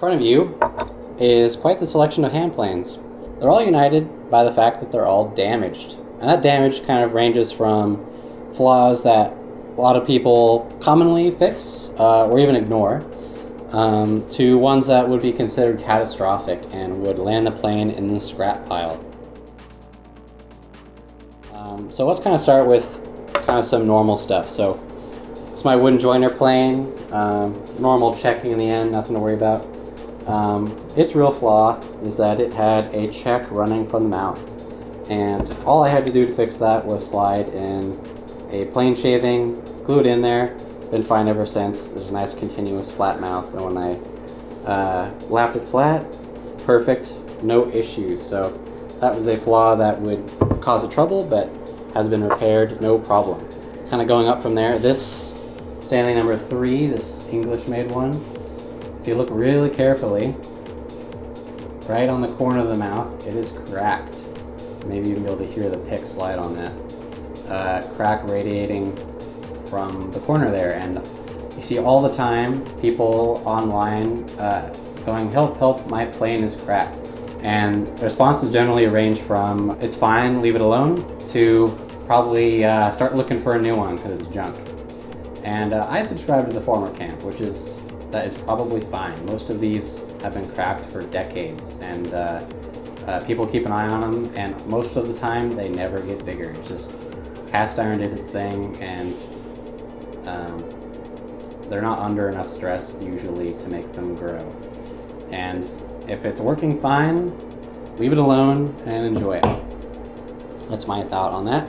front of you is quite the selection of hand planes. They're all united by the fact that they're all damaged. And that damage kind of ranges from flaws that a lot of people commonly fix or even ignore, to ones that would be considered catastrophic and would land the plane in the scrap pile. So let's kind of start with kind of some normal stuff. So it's my wooden joiner plane, normal checking in the end, nothing to worry about. Its real flaw is that it had a check running from the mouth, and all I had to do to fix that was slide in a plane shaving, glue it in there, been fine ever since. There's a nice continuous flat mouth, and when I lapped it flat, perfect, no issues. So that was a flaw that would cause a trouble, but has been repaired, no problem. Kind of going up from there, this Stanley number 3, this English-made one, if you look really carefully, right on the corner of the mouth, it is cracked. Maybe you'll be able to hear the pick slide on that. Crack radiating from the corner there, and you see all the time people online going, help, help, my plane is cracked. And the responses generally range from, it's fine, leave it alone, to probably start looking for a new one because it's junk. And I subscribe to the former camp, that is probably fine. Most of these have been cracked for decades, and people keep an eye on them, and most of the time they never get bigger. It's just cast iron did its thing, and they're not under enough stress usually to make them grow. And if it's working fine, leave it alone and enjoy it. That's my thought on that.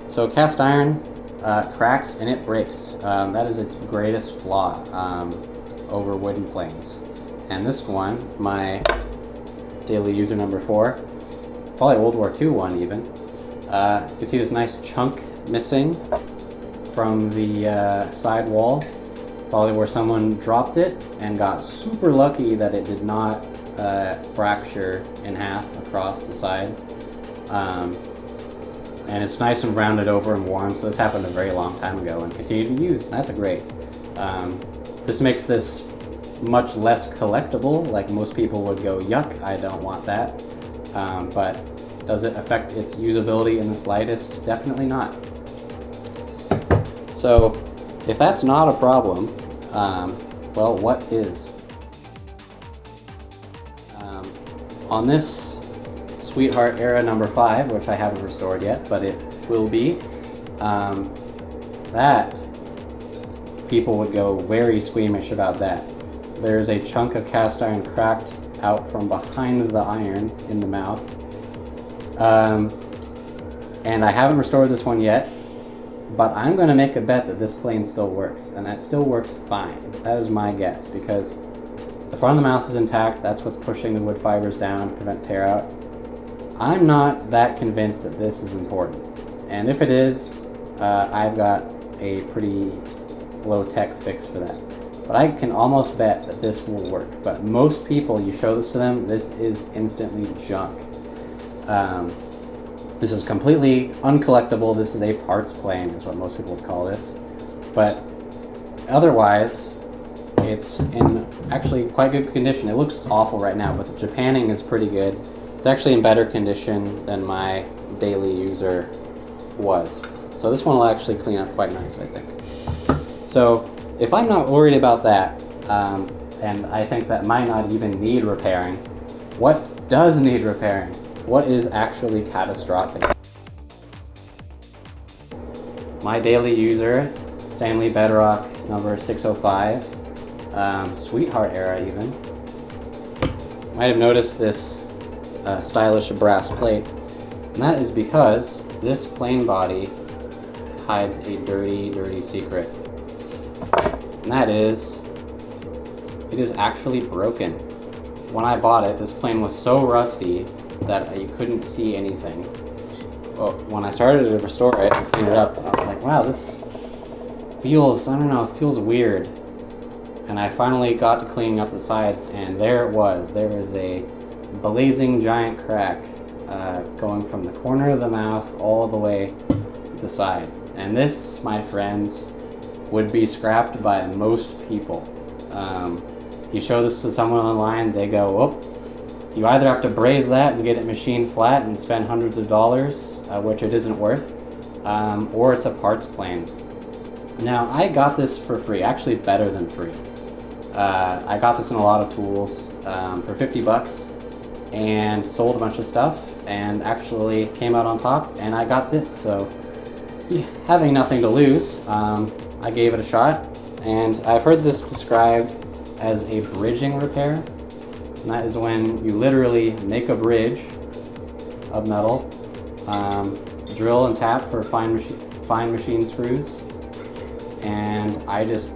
So cast iron cracks and it breaks. That is its greatest flaw over wooden planes. And this one, my daily user number 4, probably World War II one even, you can see this nice chunk missing from the side wall, probably where someone dropped it and got super lucky that it did not fracture in half across the side. And it's nice and rounded over and warm, so this happened a very long time ago and continued to be used. That's great. This makes this much less collectible. Like most people would go, yuck, I don't want that. But does it affect its usability in the slightest? Definitely not. So if that's not a problem, well, what is? On this Sweetheart era number 5, which I haven't restored yet, but it will be, that people would go very squeamish about that. There's a chunk of cast iron cracked out from behind the iron in the mouth. And I haven't restored this one yet, but I'm going to make a bet that this plane still works, and that still works fine. That is my guess, because the front of the mouth is intact. That's what's pushing the wood fibers down to prevent tear out. I'm not that convinced that this is important, and if it is, I've got a pretty low-tech fix for that. But I can almost bet that this will work. But most people, you show this to them, this is instantly junk. This is completely uncollectible. This is a parts plane, is what most people would call this. But otherwise, it's in actually quite good condition. It looks awful right now, but the Japanning is pretty good. It's actually in better condition than my daily user was. So this one will actually clean up quite nice, I think. So if I'm not worried about that, and I think that might not even need repairing, what does need repairing? What is actually catastrophic? My daily user, Stanley Bedrock number 605, Sweetheart era even, might have noticed this stylish brass plate, and that is because this plane body hides a dirty, dirty secret. And that is, it is actually broken. When I bought it, this plane was so rusty that you couldn't see anything. Well, when I started to restore it and clean it up, I was like, wow, this feels, I don't know, it feels weird. And I finally got to cleaning up the sides, and there it was. There was a blazing giant crack going from the corner of the mouth all the way to the side. And this, my friends, would be scrapped by most people. You show this to someone online, they go, oh, you either have to braze that and get it machined flat and spend hundreds of dollars, which it isn't worth, or it's a parts plane. Now, I got this for free, actually better than free. I got this in a lot of tools for 50 bucks and sold a bunch of stuff and actually came out on top, and I got this. So having nothing to lose, I gave it a shot, and I've heard this described as a bridging repair, and that is when you literally make a bridge of metal, drill and tap for fine machine screws, and I just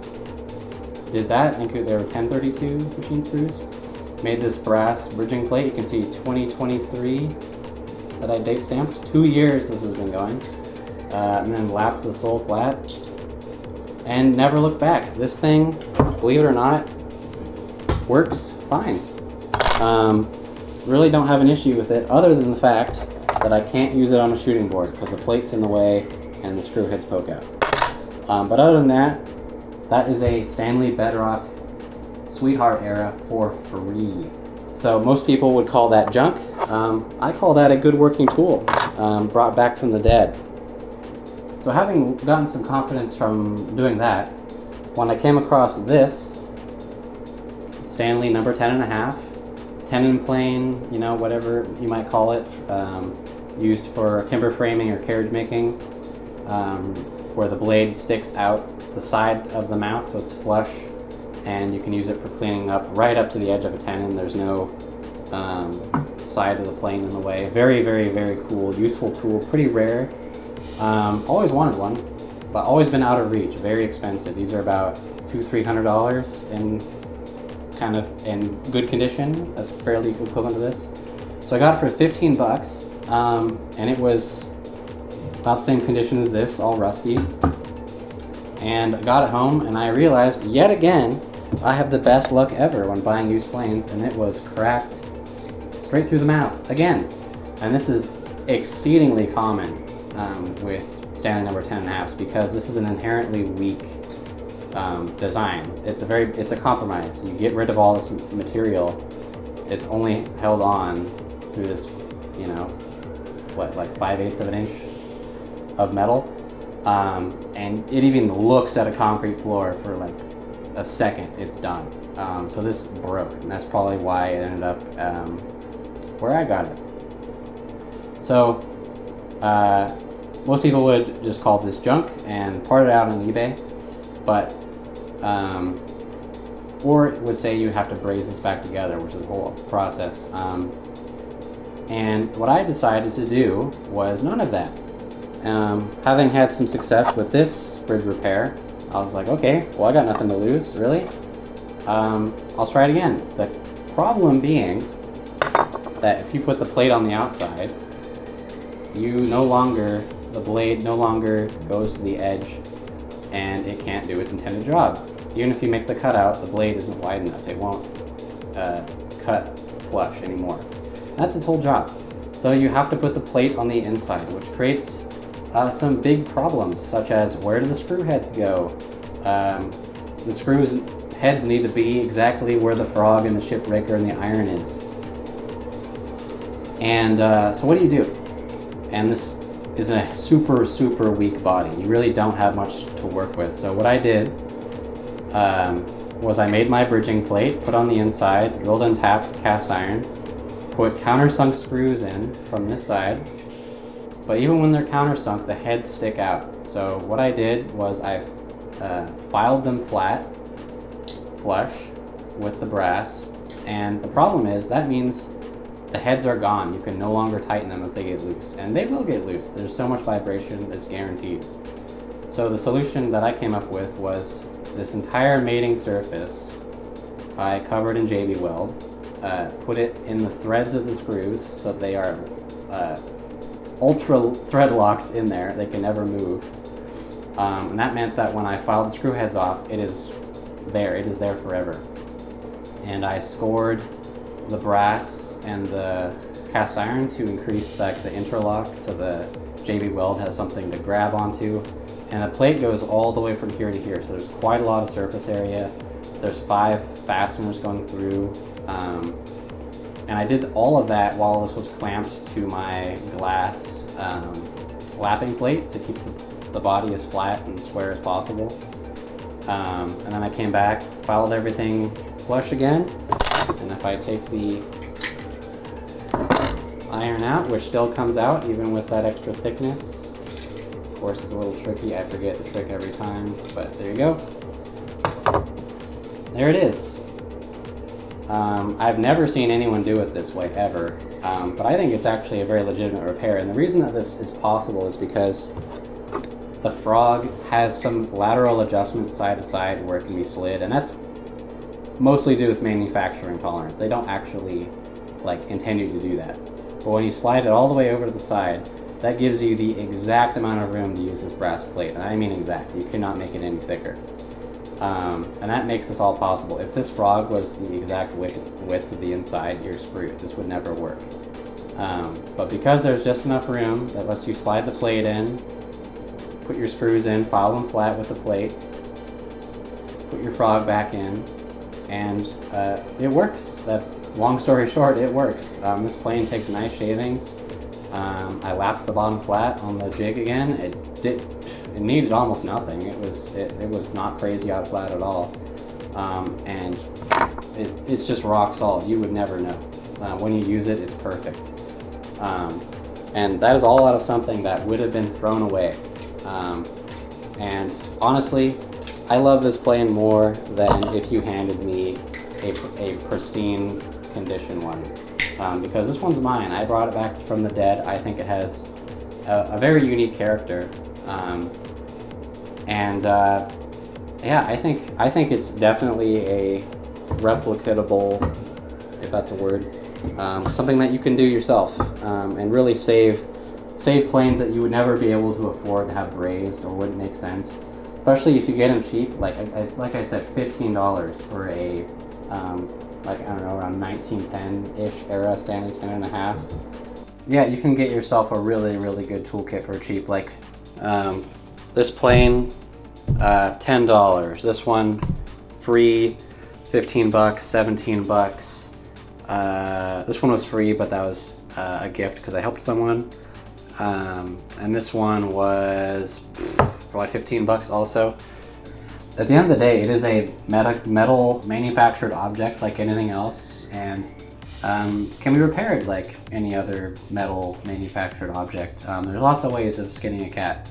did that. I think there were 1032 machine screws. Made this brass bridging plate. You can see 2023 that I date stamped. 2 years this has been going. And then lapped the sole flat and never looked back. This thing, believe it or not, works fine. Really don't have an issue with it other than the fact that I can't use it on a shooting board because the plate's in the way and the screw heads poke out. But other than that, that is a Stanley Bedrock Sweetheart era for free. So most people would call that junk. I call that a good working tool, brought back from the dead. So having gotten some confidence from doing that, when I came across this Stanley number 10.5, tenon plane, you know, whatever you might call it, used for timber framing or carriage making, where the blade sticks out the side of the mouth so it's flush, and you can use it for cleaning up right up to the edge of a tenon. There's no side of the plane in the way. Very, very, very cool, useful tool, pretty rare. Always wanted one, but always been out of reach. Very expensive. These are about $200-300 in good condition. That's fairly equivalent to this. So I got it for 15 bucks, and it was about the same condition as this, all rusty. And I got it home, and I realized yet again I have the best luck ever when buying used planes, and it was cracked straight through the mouth again. And this is exceedingly common with Stanley number 10.5s because this is an inherently weak design. It's a compromise. You get rid of all this material, it's only held on through this, you know, what, like 5/8 of an inch of metal, and it even looks at a concrete floor for like a second. It's done. So this broke, and that's probably why it ended up where I got it. So most people would just call this junk and part it out on eBay, but or it would say you have to braze this back together, which is a whole process. And what I decided to do was none of that. Having had some success with this bridge repair, I was like, okay, well, I got nothing to lose, really. I'll try it again. The problem being that if you put the plate on the outside, the blade no longer goes to the edge, and it can't do its intended job. Even if you make the cutout, the blade isn't wide enough. It won't cut flush anymore. That's its whole job. So you have to put the plate on the inside, which creates some big problems, such as where do the screw heads go? The screws heads need to be exactly where the frog and the shipbreaker and the iron is. And so what do you do? And this is a super, super weak body. You really don't have much to work with. So what I did was I made my bridging plate, put on the inside, drilled and tapped cast iron, put countersunk screws in from this side, but even when they're countersunk, the heads stick out. So what I did was I filed them flat, flush, with the brass, and the problem is that means the heads are gone. You can no longer tighten them if they get loose, and they will get loose. There's so much vibration that's guaranteed. So the solution that I came up with was this entire mating surface I covered in JB Weld, put it in the threads of the screws so they are ultra thread locked in there. They can never move. And that meant that when I filed the screw heads off, it is there forever. And I scored the brass and the cast iron to increase the interlock, so the JB Weld has something to grab onto. And the plate goes all the way from here to here, so there's quite a lot of surface area. There's 5 fasteners going through. And I did all of that while this was clamped to my glass lapping plate to keep the body as flat and square as possible. And then I came back, filed everything flush again, and if I take the iron out, which still comes out even with that extra thickness, of course it's a little tricky, I forget the trick every time, but there you go. There it is. I've never seen anyone do it this way ever, but I think it's actually a very legitimate repair, and the reason that this is possible is because the frog has some lateral adjustment side to side where it can be slid, and that's mostly due with manufacturing tolerance. They don't actually intend you to do that. But when you slide it all the way over to the side, that gives you the exact amount of room to use this brass plate. And I mean exact, you cannot make it any thicker. And that makes this all possible. If this frog was the exact width of the inside, you're screwed. This would never work. But because there's just enough room that lets you slide the plate in, put your screws in, file them flat with the plate, put your frog back in, and it works. Long story short, it works. This plane takes nice shavings. I lapped the bottom flat on the jig again. It needed almost nothing. It was not crazy out flat at all, and it's just rock solid. You would never know. When you use it, it's perfect. And that is all out of something that would have been thrown away. And honestly, I love this plane more than if you handed me a pristine condition one, because this one's mine. I brought it back from the dead. I think it has a very unique character, yeah, I think it's definitely a replicatable, if that's a word, something that you can do yourself, and really save planes that you would never be able to afford to have raised or wouldn't make sense, especially if you get them cheap. Like I said, $15 for a I don't know, around 1910-ish era Stanley 10.5. Yeah, you can get yourself a really, really good toolkit for cheap. Like this plane, $10. This one, free, $15, $17. This one was free, but that was a gift because I helped someone. And this one was probably $15 also. At the end of the day, it is a metal manufactured object like anything else, and can be repaired like any other metal manufactured object. There's lots of ways of skinning a cat.